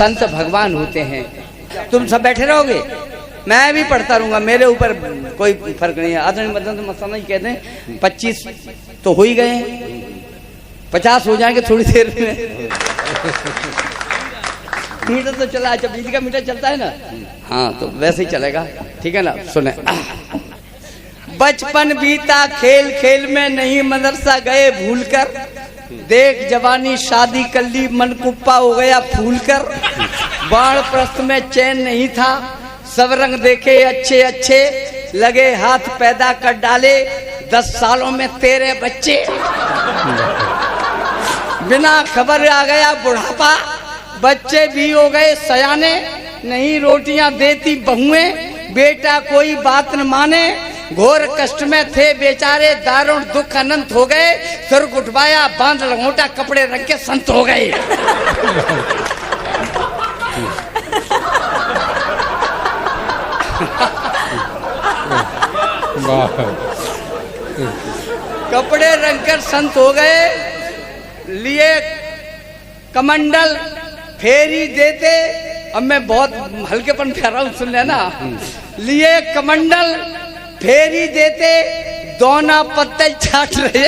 संत भगवान होते हैं। तुम सब बैठे रहोगे, मैं भी पढ़ता रहूंगा, मेरे ऊपर कोई फर्क नहीं है। आदरणीय मदन मस्ताना जी कहते हैं 25 तो हो ही गए, 50 हो जाएंगे थोड़ी देर में। मीटर तो चला, जब बिजली का मीटर चलता है ना, हाँ तो वैसे ही चलेगा, ठीक है ना। सुने, बचपन बीता खेल खेल में, नहीं मदरसा गए भूलकर, देख जवानी शादी कर ली, मन कुप्पा हो गया फूल कर, बाण प्रस्थ में चैन नहीं था, सब रंग देखे अच्छे अच्छे, लगे हाथ पैदा कर डाले, 10 सालों में तेरे बच्चे, बिना खबर आ गया बुढ़ापा, बच्चे भी हो गए सयाने, नहीं रोटियां देती बहुएं, बेटा कोई बात न माने, घोर कष्ट में थे बेचारे, दारुण दुख अनंत हो गए, सिर गुटवाया बांध लंगोटा, कपड़े रंग के संत हो गए। कपड़े रंगकर संत हो गए, लिए कमंडल फेरी देते, अब मैं बहुत हल्केपन कह रहा हूँ, सुन लेना, लिए कमंडल फेरी देते, दोना पत्ते छाट रहे।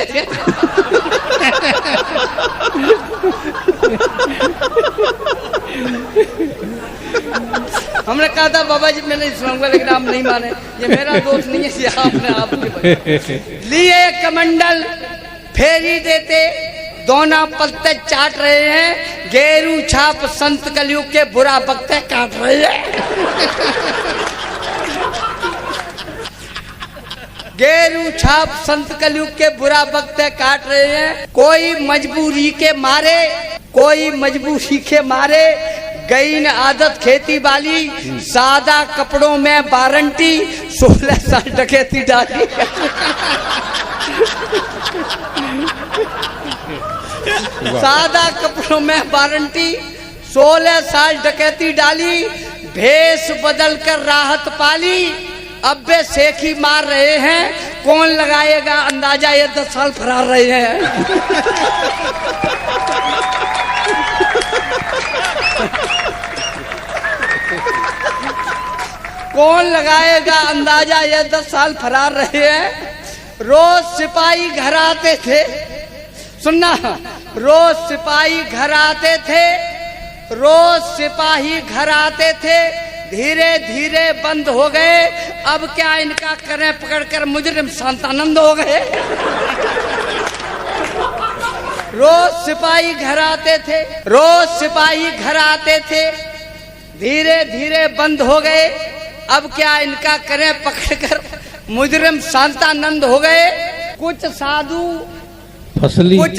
हमने कहा था बाबा जी मैं नहीं सुनाऊंगा, लेकिन आप नहीं माने, ये मेरा दोस्त नहीं है, आपने आपके लिए कमंडल फेरी देते, दोना पत्ते चाट रहे हैं, गेरू छाप संत कलयुग के बुरा बक्ते काट रहे हैं। गेरू छाप संत कलयुग के बुरा बक्ते काट रहे हैं, कोई मजबूरी के मारे, कोई मजबूरी के मारे, गई न आदत खेती वाली, सादा कपड़ों में वारंटी, 16 साल डकैती डाली। सादा कपड़ों में वारंटी, 16 साल डकैती डाली, भेष बदल कर राहत पाली, अब वे सेखी मार रहे हैं, कौन लगाएगा अंदाजा, ये 10 साल फरार रहे हैं। कौन लगाएगा अंदाजा, ये 10 साल फरार रहे हैं। रोज सिपाही घर आते थे, सुनना, रोज सिपाही घर आते थे, रोज सिपाही घर आते थे, धीरे धीरे बंद हो गए, अब क्या इनका करें, पकड़कर मुजरिम शांतानंद हो गए। रोज सिपाही घर आते थे, रोज सिपाही घर आते थे, धीरे धीरे बंद हो गए, अब क्या इनका करें, पकड़कर मुजरिम शांतानंद हो गए। कुछ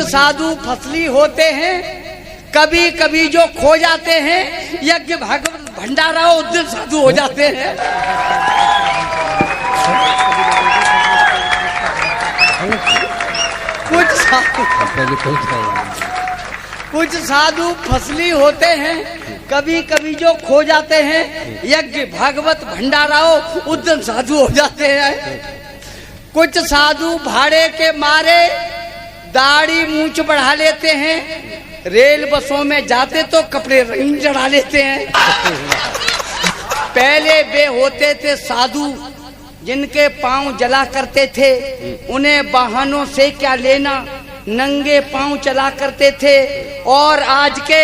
साधु फसली होते हैं, कभी कभी जो खो जाते हैं, यज्ञ भागवत भंडारा उद्दित साधु हो जाते हैं। कुछ साधु फसली होते हैं, कभी कभी जो खो जाते हैं, यज्ञ भागवत भंडाराओ उद्यम साधु हो जाते हैं। कुछ साधु भाड़े के मारे दाढ़ी मूंछ बढ़ा लेते हैं, रेल बसों में जाते तो कपड़े रंग चढ़ा लेते हैं। पहले वे होते थे साधु जिनके पांव जला करते थे, उन्हें वाहनों से क्या लेना, नंगे पांव चला करते थे, और आज के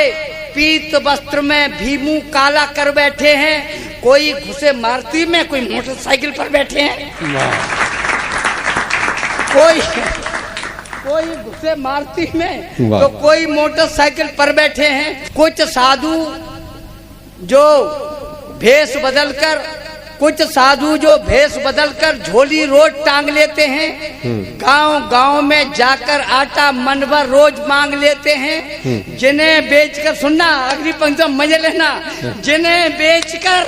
पीत वस्त्र में भी मुंह काला कर बैठे हैं। कोई घुसे मारुति में, कोई मोटरसाइकिल पर बैठे हैं, कोई घुसे मारुति में तो कोई मोटरसाइकिल पर बैठे हैं। कुछ साधु जो भेष बदलकर झोली रोज टांग लेते हैं, गांव गांव में जाकर आटा मन भर रोज मांग लेते हैं। जिन्हें बेचकर, सुनना अगली पंक्ति में मजे लेना, जिन्हें बेचकर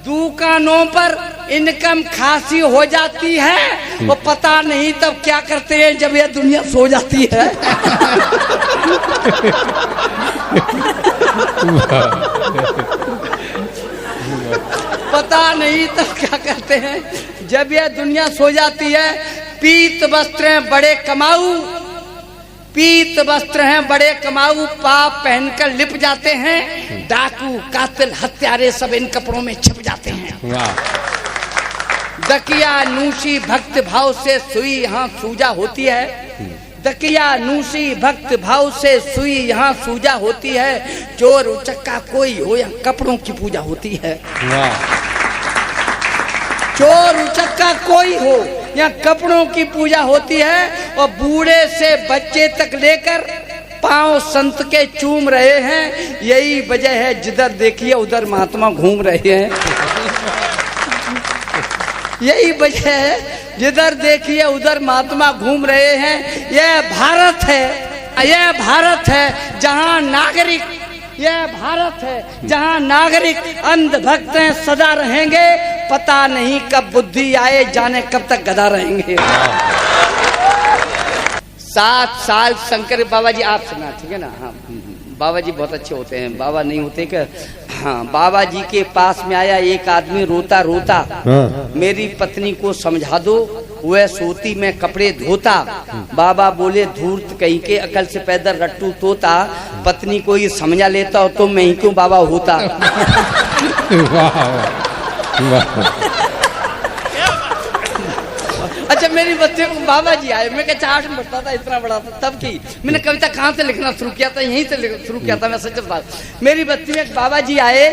दुकानों पर इनकम खासी हो जाती है, वो पता नहीं तब क्या करते हैं जब ये दुनिया सो जाती है। पता नहीं तब क्या करते हैं जब यह दुनिया सो जाती है। पीत वस्त्र बड़े कमाऊ, पीत वस्त्र हैं, बड़े कमाऊ पाप पहनकर लिप जाते हैं, डाकू कातिल हत्यारे सब इन कपड़ों में छिप जाते हैं। दकिया नूशी भक्त भाव से सुई यहाँ सूजा होती है, दकिया नूशी भक्त भाव से सुई यहाँ सूजा होती है, चोर उचक्का कोई हो या कपड़ों की पूजा होती है। चोर उचक्का कोई हो या कपड़ों की पूजा होती है, और बूढ़े से बच्चे तक लेकर पांव संत के चूम रहे हैं। यही वजह है जिधर देखिए उधर महात्मा घूम रहे हैं। यही वजह है जिधर देखिए उधर महात्मा घूम रहे हैं। यह भारत है, यह भारत है जहां नागरिक, यह भारत है जहां नागरिक अंधभक्त सदा रहेंगे। पता नहीं कब बुद्धि आए, जाने कब तक गधा रहेंगे। 7 साल शंकर बाबा जी, आप सुना ठीक है ना? हाँ, बाबा जी बहुत अच्छे होते हैं। बाबा नहीं होते क्या? हाँ, बाबा जी के पास में आया एक आदमी रोता रोता, मेरी पत्नी को समझा दो, वह सोती में कपड़े धोता। बाबा बोले धूर्त कहीं के, अकल से पैदल रट्टू तोता, पत्नी को ही समझा लेता हो तो मैं ही क्यों बाबा होता। अच्छा, मेरी बच्चे को बाबा जी आए, मैं क्या 8 में पढ़ता था, इतना बड़ा था तब की मैंने कविता कहाँ से लिखना शुरू किया था, यहीं से शुरू किया था मैं। सच बात, मेरी बच्ची में बाबा जी आए,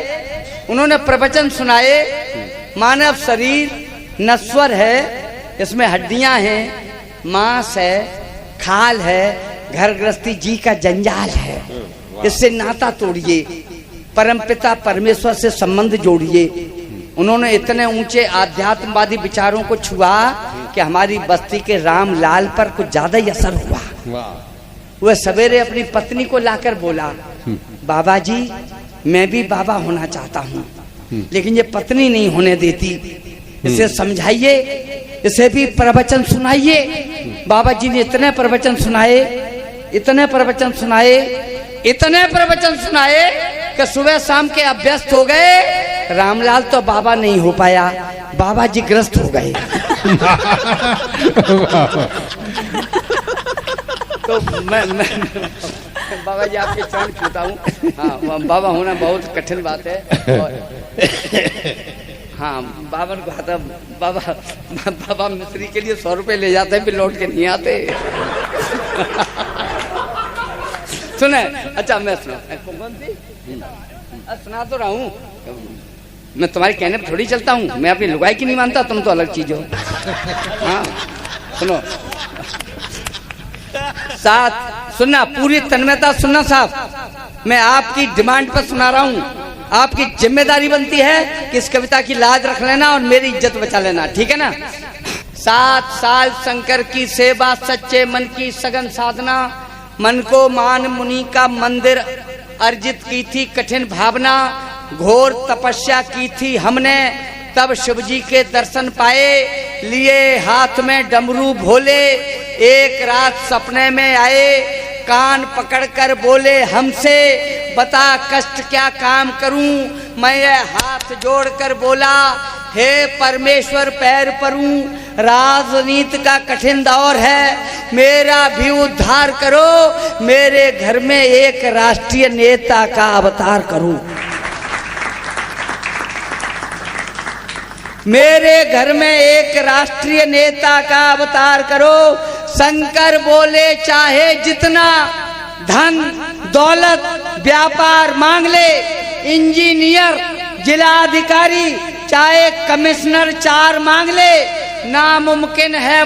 उन्होंने प्रवचन सुनाए। मानव शरीर नश्वर है, इसमें हड्डियां हैं, मांस है, खाल है, घर गृहस्थी जी का जंजाल है, इससे नाता तोड़िए, परमपिता परमेश्वर से संबंध जोड़िए। उन्होंने इतने ऊंचे आध्यात्मवादी विचारों को छुआ कि हमारी बस्ती के रामलाल पर कुछ ज्यादा ही असर हुआ। वह सवेरे अपनी पत्नी को लाकर बोला, बाबा जी मैं भी बाबा होना चाहता हूँ, लेकिन ये पत्नी नहीं होने देती, इसे समझाइए, इसे भी प्रवचन सुनाइए। बाबा जी ने इतने प्रवचन सुनाए, इतने प्रवचन सुनाए, इतने प्रवचन सुनाए कि सुबह शाम के अभ्यस्त हो गए। रामलाल तो बाबा नहीं हो पाया, बाबा जी ग्रस्त हो गए। तो मैं बाबा जी आपके चरण छूता हूँ। हाँ, बाबा होना बहुत कठिन बात है। हाँ, बाबा को आता, बाबा मिस्त्री के लिए 100 रुपए ले जाते हैं, फिर लौट के नहीं आते। सुने, अच्छा मैं सुना तो रहा हूँ, मैं तुम्हारे कहने पर थोड़ी चलता हूँ, मैं अपनी लुगाई की नहीं मानता, तुम तो अलग चीज हो। हाँ सुनो, साथ सुनना, पूरी तन्मयता सुनना साहब, मैं आपकी डिमांड पर सुना रहा हूँ। आपकी जिम्मेदारी बनती है कि इस कविता की लाज रख लेना और मेरी इज्जत बचा लेना, ठीक है ना? 7 साल शंकर की सेवा, सच्चे मन की सघन साधना, मन को मान मुनि का मंदिर अर्जित की थी कठिन भावना, घोर तपस्या की थी हमने, तब शिव जी के दर्शन पाए, लिए हाथ में डमरू भोले, एक रात सपने में आए, कान पकड़कर बोले हमसे, बता कष्ट क्या काम करूं। मैं ये हाथ जोड़कर बोला, हे परमेश्वर पैर परूं, राजनीति का कठिन दौर है, मेरा भी उद्धार करो, मेरे घर में एक राष्ट्रीय नेता का अवतार करूं। मेरे घर में एक राष्ट्रीय नेता का अवतार करो। शंकर बोले चाहे जितना धन दौलत व्यापार मांग ले, इंजीनियर जिलाधिकारी चाहे कमिश्नर 4 मांग ले, नामुमकिन है